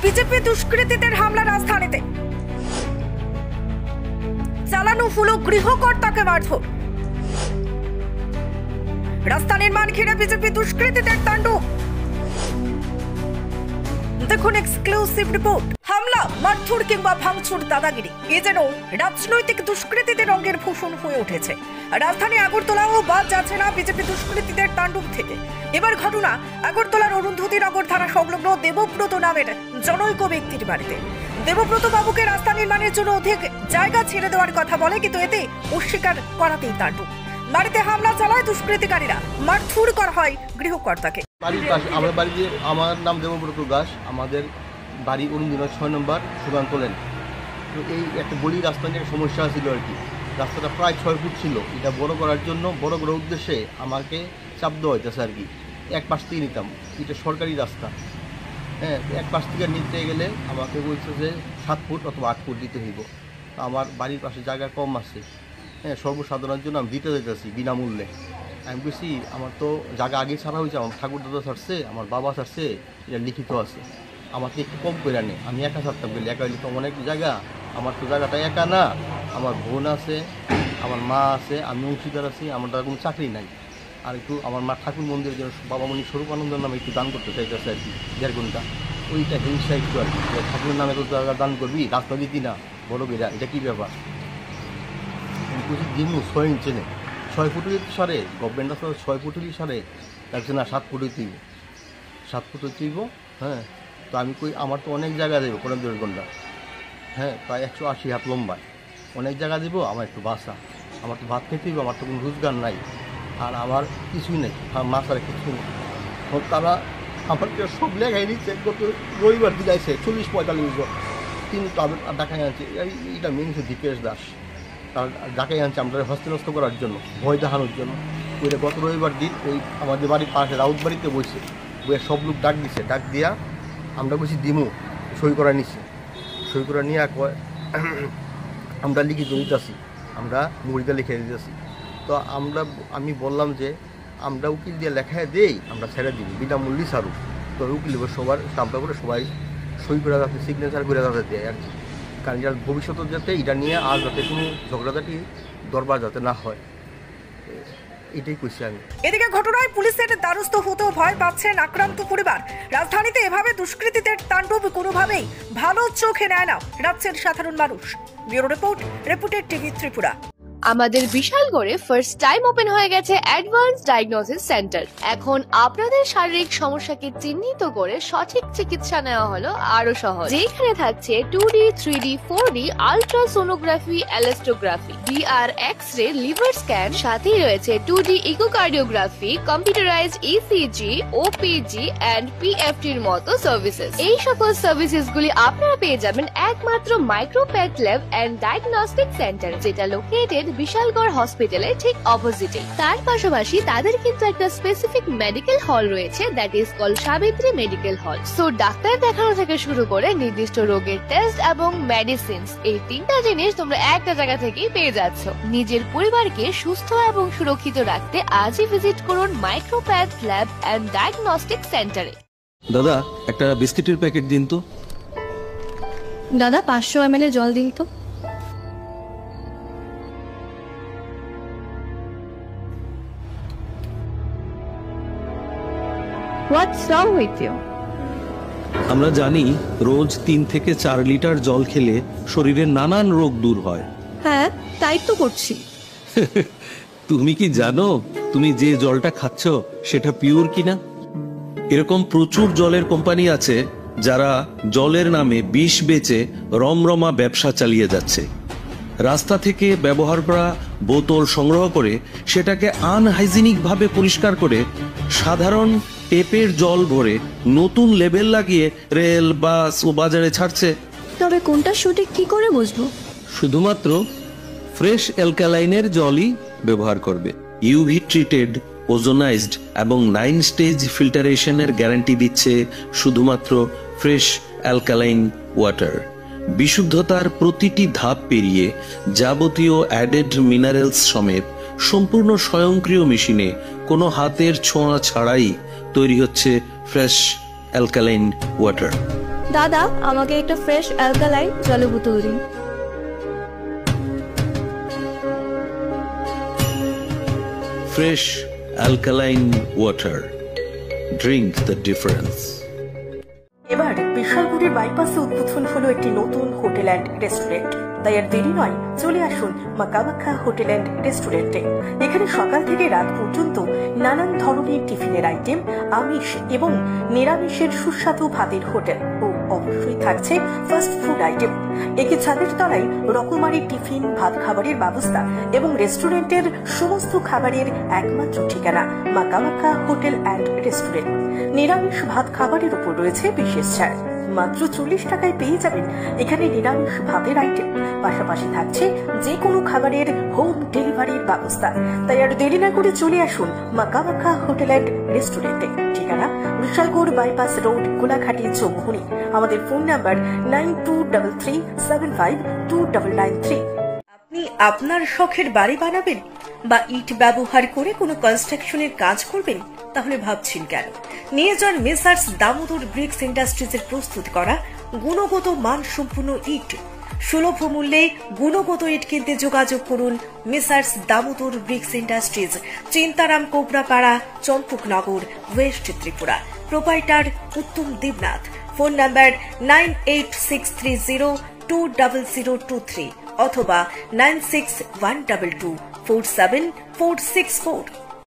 BJP দুষ্কৃতীদের হামলা রাজধানীতে, চালানো হলো গৃহকর্তাকে মারধর। রাস্তা নির্মাণ ঘিরে বিজেপি দুষ্কৃতীদের তাণ্ডব। দেখুন এক্সক্লুসিভ রিপোর্ট। হামলা, মারধর কিংবা ভাঙচুর, দাদাগিরি, এ যেন রাজনৈতিক দুষ্কৃতীদের রঙের ভূষণ হয়ে উঠেছে। রাজধানী আগরতলাও বাদ যাচ্ছে না বিজেপি দুষ্কৃতীদের তাণ্ডব থেকে। এবার ঘটনা আগরতলার অরুন্ধতিনগর থানা সংলগ্ন দেবব্রত নামের জনৈক ব্যক্তির বাড়িতে। দেবব্রত বাবুকে রাস্তা নির্মাণের জন্য অধিক জায়গা ছেড়ে দেওয়ার কথা বলে, কিন্তু এতে অস্বীকার করাতেই তাণ্ডব। বাড়িতে হামলা চালায় দুষ্কৃতিকারীরা, মারধর করা হয় গৃহকর্তাকে। বাড়ির পাশে আমার বাড়িতে, আমার নাম দেবব্রত দাস, আমাদের বাড়ি অরুন্ধতিনগর 6 নম্বর সুকান্ত লেন। তো এই একটা গলি রাস্তা নিয়ে সমস্যা ছিল আর কি। রাস্তাটা প্রায় 6 ফুট ছিল। এটা বড় করার জন্য, বড় করার উদ্দেশ্যে আমাকে চাপ দেওয়া হইতেছে আর কি। এক পাশ থেকে নিতাম, এটা সরকারি রাস্তা, হ্যাঁ। এক পাশ থেকে নিতে গেলে আমাকে বলছে যে 7 ফুট অথবা 8 ফুট দিতে হইব। আমার বাড়ির পাশে জায়গা কম আছে, হ্যাঁ, সর্বসাধারণের জন্য আমি দিতে যেতেছি বিনামূল্যে। আমি বলছি আমার তো জায়গা আগে ছাড়া হয়েছে, আমার ঠাকুর দাদা ছাড়ছে, আমার বাবা ছাড়ছে, এটা লিখিত আছে, আমাকে একটু কম করে আনে। আমি একা ছাড়তাম বলি, একা হইলে তো অনেক জায়গা, আমার তো জায়গাটা একা না, আমার বোন আছে, আমার মা আছে, আমি অংশীদার আছি, আমার তার কোনো চাকরি নাই। আর একটু আমার মা ঠাকুর মন্দিরের জন্য বাবামণি স্বরূপানন্দের নামে একটু দান করতে চাইতেছে আর কি, 1.5 ঘন্টা। ওইটা হিংসা একটু আর কি, ঠাকুরের নামে তো জায়গা দান করবি, রাস্তা দিতি না বড় বেরা, এটা কী ব্যাপার? দিমু 6 ইঞ্চি নেই, 6 ফুটেরই সারে গভর্নমেন্ট রাস্তা, 6 ফুটেরই সারে, লাগছে না 7 ফুটে তুইব, 7 ফুটে তুইব, হ্যাঁ। তো আমি কই আমার তো অনেক জায়গা দেবো, 1.5 ঘন্টা, হ্যাঁ, প্রায় 180 হাত লম্বায়, অনেক জায়গা দিব, আমার একটু বাসা, আমার তো ভাত খেতে দিব, আমার তো কোনো রোজগার নাই, আর আমার কিছুই নেই, মাছ আর কিছু নেই। তারা আমাকে সব লেখাই নিচ্ছে, গত রবিবার দিকে আছে 40-45 জন, তিনি তাদের ডাকাই আনছে, এইটা মেন হচ্ছে দীপেশ দাস, তার ডাকাই আনছে আমরা হস্তনস্ত করার জন্য, ভয় দেখানোর জন্য। ওইটা গত রবিবার দিন ওই আমাদের বাড়ির পাশে রাউত বাড়িতে বসে বইয়ে সব লোক ডাক দিচ্ছে, ডাক দিয়া আমরা বলছি দিমু, সই করা নিচ্ছে, সই করা নিয়ে কয় আমরা লিখিত দিতেছি, আমরা মুড়িটা লিখে দিতেছি। তো আমি বললাম যে আমরা উকিল দিয়ে লেখায় দেই, আমরা ছেড়ে দিই, বিনামূল্যে ছাড়ুক। তো উকিল সবার স্টাম্পটা করে সবাই সই করে যাতে, সিগনেচার করে যাতে দেয় আর কি। কারণ যার ভবিষ্যতে যাতে এটা নিয়ে আর যাতে কোনো ঝগড়াঝাটি দরবার যাতে না হয়, এটাই কইছি আমি। এদিকে ঘটনায় পুলিশের দ্বারস্থ হতেও ভয় পাচ্ছেন আক্রান্ত পরিবার। রাজধানীতে এভাবে দুষ্কৃতীদের তাণ্ডব কোনোভাবেই ভালো চোখে নেয় না রাজ্যের সাধারণ মানুষ। Bureau report, reporter TV Tripura. আমাদের বিশালগড়ে ফার্স্ট টাইম ওপেন হয়ে গেছে অ্যাডভান্স ডায়াগনোসিস সেন্টার। এখন আপনাদের শারীরিক সমস্যাকে চিহ্নিত করে সঠিক চিকিৎসা নেওয়া হলো আরো সহজ। যেখানে থাকছে 2D, 3D, 4D ultrasonography, elastography, VR, x ray, liver scan, সাথেই রয়েছে 2D echocardiography, computerised ECG, OPG and PFT এর মতো সার্ভিসেস। এই সকল সার্ভিসেস গুলি আপনারা পেয়ে যাবেন একমাত্র micropath lab and diagnostic centre, যেটা লোকেটেড বিশালগড় হসপিটালের ঠিক অপোজিটে। তার পাশাপাশি তাদের কিন্তু একটা স্পেসিফিক মেডিকেল হল রয়েছে, that is called Savitri medical hall. So ডাক্তার দেখানো থেকে শুরু করে নির্দিষ্ট রোগের টেস্ট এবং মেডিসিনস, এই 3টা জিনিস তোমরা একটা জায়গা থেকেই পেয়ে যাচ্ছ। নিজের পরিবারকে সুস্থ এবং সুরক্ষিত রাখতে আজই ভিজিট করুন মাইক্রোপ্যাথ ল্যাব এন্ড ডায়াগনস্টিক সেন্টারে। দাদা একটা বিস্কিটের প্যাকেট দিন তো। দাদা 500 ml জল দিন তো। What's wrong with you? আমরা জানি রোজ 3 থেকে 4 লিটার জল খেলে শরীরের নানান রোগ দূর হয়। হ্যাঁ, তাই তো করছি। তুমি কি জানো তুমি যে জলটা খাচ্ছ সেটা পিওর কিনা? এরকম প্রচুর জলের কোম্পানি আছে যারা জলের নামে বিষ বেচে রমরমা ব্যবসা চালিয়ে যাচ্ছে। রাস্তা থেকে ব্যবহার করা বোতল সংগ্রহ করে সেটাকে আনহাইজিনিক ভাবে পরিষ্কার করে সাধারণ টেপের জল ভরে নতুন লেবেল লাগিয়ে রেল, বাস ও বাজারে ছাড়ছে। তবে কোনটা সঠিক কি করে বুঝবো? শুধুমাত্র ফ্রেশ অ্যালকালাইনের জলই ব্যবহার করবে। ইউভি ট্রিটেড, ওজোনাইজড এবং 9 স্টেজ ফিল্টারেশনের গ্যারান্টি দিচ্ছে শুধুমাত্র ফ্রেশ অ্যালকালাইন ওয়াটার। বিশুদ্ধতার প্রতিটি ধাপ পেরিয়ে যাবতীয় অ্যাডেড মিনারেলস সমেত সম্পূর্ণ স্বয়ংক্রিয় মেশিনে কোনো হাতের ছোঁয়া ছাড়াই তৈরি হচ্ছে ফ্রেশ অ্যালকালাইন ওয়াটার। দাদা আমাকে একটা ফ্রেশ অ্যালকালাইন জলের বোতল দিন। Fresh alkaline water, drink the difference. এবার বিশালগড়ের বাইপাসে উদ্বোধন হলো একটি নতুন হোটেল অ্যান্ড রেস্টুরেন্ট। তাই আর দেরি নয়, চলে আসুন মা কামাখ্যা হোটেল অ্যান্ড রেস্টুরেন্টে। এখানে সকাল থেকে রাত পর্যন্ত নানান ধরনের টিফিনের আইটেম, আমিষ এবং নিরামিষের সুস্বাদু ভাতের হোটেল ও অবশ্যই থাকছে ফাস্ট ফুড আইটেম। একই ছাদের তলায় রকমারি টিফিন, ভাত খাবারের ব্যবস্থা এবং রেস্টুরেন্টের সমস্ত খাবারের একমাত্র ঠিকানা মা কামাখ্যা হোটেল অ্যান্ড রেস্টুরেন্ট। নিরামিষ ভাত খাবারের উপর রয়েছে বিশেষ ছাড়। মাত্র 40 টাকায় পেয়ে যাবেন এখানে নিরামিষ ভাতের আইটেম, পাশাপাশি থাকছে যে কোনো খাবারের হোম ডেলিভারির ব্যবস্থা। তাই আর দেরি না করে চলে আসুন মা কামাখ্যা হোটেল অ্যান্ড রেস্টুরেন্টে। ঠিকানা বিশালগড় বাইপাস রোড, কোলাঘাটি, চৌমুহনী। আমাদের ফোন নাম্বার 9233752993। আপনি আপনার শখের বাড়ি বানাবেন বা ইট ব্যবহার করে কোনো কনস্ট্রাকশনের কাজ করবেন, তাহলে ভাবছেন কেন? নিয়ে যান মেসার্স দামোদর ব্রিক্স ইন্ডাস্ট্রিজের প্রস্তুত করা গুণগত মানসম্পন্ন ইট। সুলভ মূল্যে গুণগত ইট কিনতে যোগাযোগ করুন messrs Damodar bricks industries, Chintaram, Kobrapara, Champaknagar, west Tripura. Proprietor Uttam Debnath. Phone number 9863020023 অথবা 9612247464।